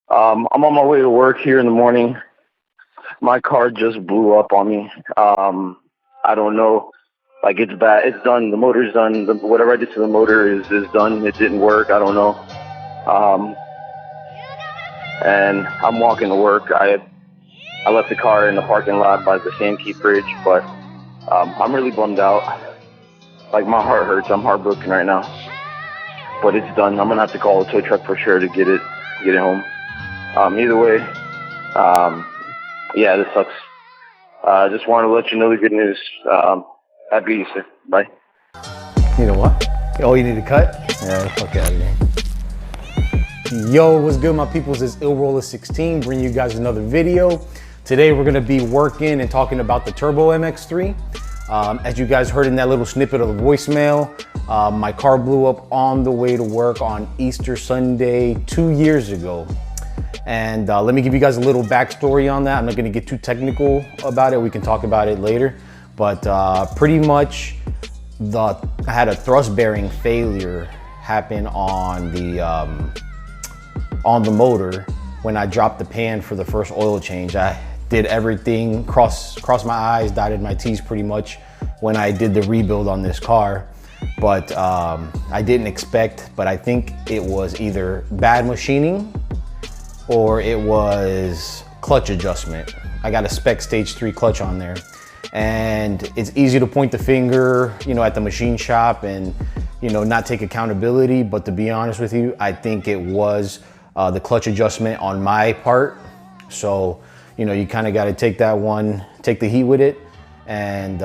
I'm on my way to work here in the morning. My car just blew up on me. I don't know. Like, it's bad. It's done. The motor's done. Whatever I did to the motor is done. It didn't work. I don't know. And I'm walking to work. I left the car in the parking lot by the Sandkeep Bridge, but I'm really bummed out. Like, my heart hurts. I'm heartbroken right now. But it's done. I'm gonna have to call a tow truck for sure to get it home. Either way, yeah, this sucks. Just wanted to let you know the good news. Happy Easter. Bye. You know what? Oh, you need to cut? Yeah, fuck out of here. Yo, what's good, my peoples? It's IllRoller16 bringing you guys another video. Today we're gonna be working and talking about the Turbo MX3. As you guys heard in that little snippet of the voicemail, my car blew up on the way to work on Easter Sunday 2 years ago. And let me give you guys a little backstory on that. I'm not gonna get too technical about it. We can talk about it later. But pretty much, I had a thrust bearing failure happen on the motor when I dropped the pan for the first oil change. I did everything, crossed my I's, dotted my T's pretty much when I did the rebuild on this car. But I didn't expect, but I think it was either bad machining or it was clutch adjustment. I got a spec stage 3 clutch on there. And it's easy to point the finger, you know, at the machine shop and, you know, not take accountability. But to be honest with you, I think it was the clutch adjustment on my part. So, you know, you kind of got to take that one, take the heat with it. And,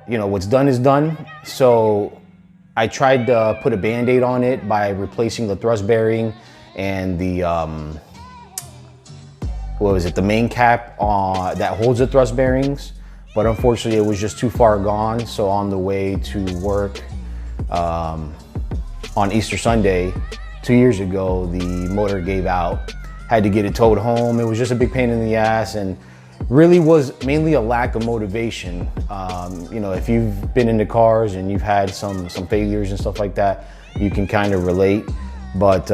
you know, what's done is done. So I tried to put a Band-Aid on it by replacing the thrust bearing and the, the main cap that holds the thrust bearings. But unfortunately, it was just too far gone. So on the way to work on Easter Sunday 2 years ago, the motor gave out. Had to get it towed home. It was just a big pain in the ass and really was mainly a lack of motivation. You know, if you've been into cars and you've had some failures and stuff like that, you can kind of relate. But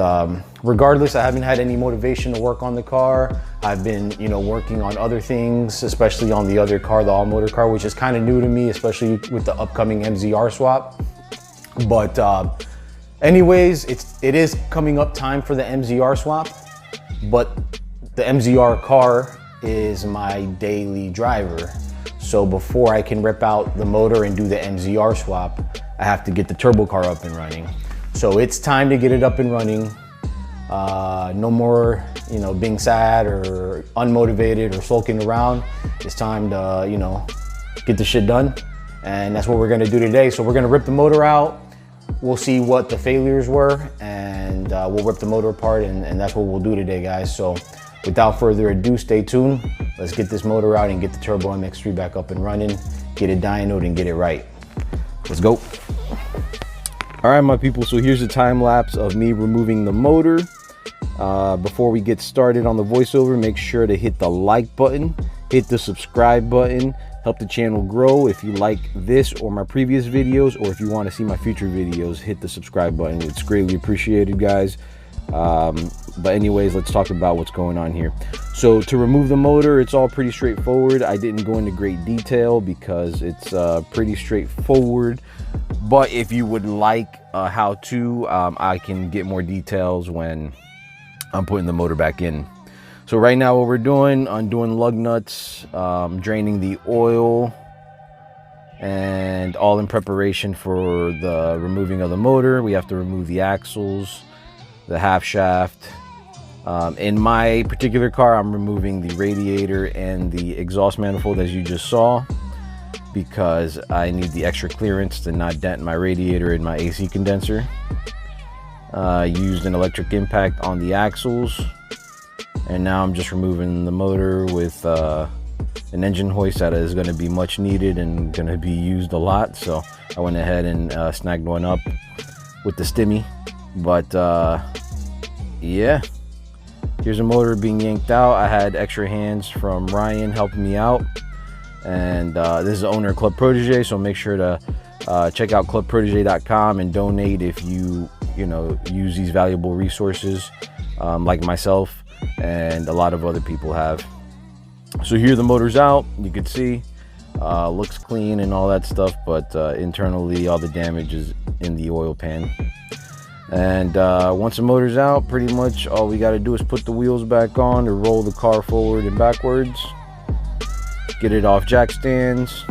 regardless, I haven't had any motivation to work on the car. I've been, you know, working on other things, especially on the other car, the all-motor car, which is kind of new to me, especially with the upcoming MZR swap. But anyways, it is coming up time for the MZR swap, but the MZR car is my daily driver. So before I can rip out the motor and do the MZR swap, I have to get the turbo car up and running. So it's time to get it up and running. No more, you know, being sad or unmotivated or sulking around. It's time to, you know, get the shit done. And that's what we're gonna do today. So we're gonna rip the motor out. We'll see what the failures were and we'll rip the motor apart and that's what we'll do today, guys. So without further ado, stay tuned. Let's get this motor out and get the Turbo MX3 back up and running, get it dynoed and get it right. Let's go. All right, my people, so here's a time lapse of me removing the motor. Before we get started on the voiceover, make sure to hit the like button, hit the subscribe button, help the channel grow. If you like this or my previous videos, or if you want to see my future videos, hit the subscribe button. It's greatly appreciated, guys. But anyways, let's talk about what's going on here. So to remove the motor, it's all pretty straightforward. I didn't go into great detail because it's pretty straightforward. But if you would like how to, I can get more details when I'm putting the motor back in. So right now what we're doing, undoing lug nuts, draining the oil, and all in preparation for the removing of the motor. We have to remove the axles, the half shaft. In my particular car, I'm removing the radiator and the exhaust manifold, as you just saw, because I need the extra clearance to not dent my radiator and my AC condenser. Used an electric impact on the axles, and now I'm just removing the motor with an engine hoist that is going to be much needed and going to be used a lot. So I went ahead and snagged one up with the stimmy. But yeah, here's a motor being yanked out. I had extra hands from Ryan helping me out, and this is the owner of Club Protege, so make sure to check out clubprotege.com and donate if you use these valuable resources, like myself. and a lot of other people have. So here the motor's out, you can see, looks clean and all that stuff, but internally all the damage is in the oil pan. And once the motor's out, pretty much all we got to do is put the wheels back on to roll the car forward and backwards, get it off jack stands.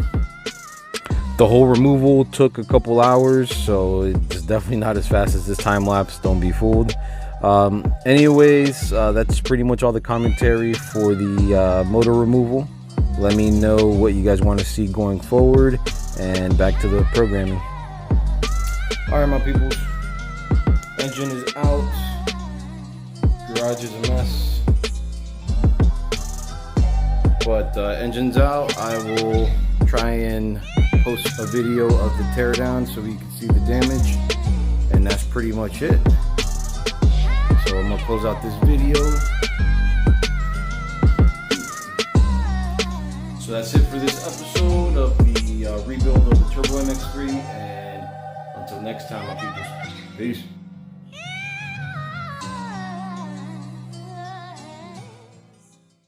The whole removal took a couple hours, so it's definitely not as fast as this time lapse, don't be fooled. Anyways, that's pretty much all the commentary for the motor removal. Let me know what you guys want to see going forward, and back to the programming. All right, my peoples, engine is out, garage is a mess, but engine's out. I will try and post a video of the teardown so you can see the damage, and that's pretty much it. So I'm gonna close out this video. So that's it for this episode of the rebuild of the Turbo MX3, and until next time, my people, peace.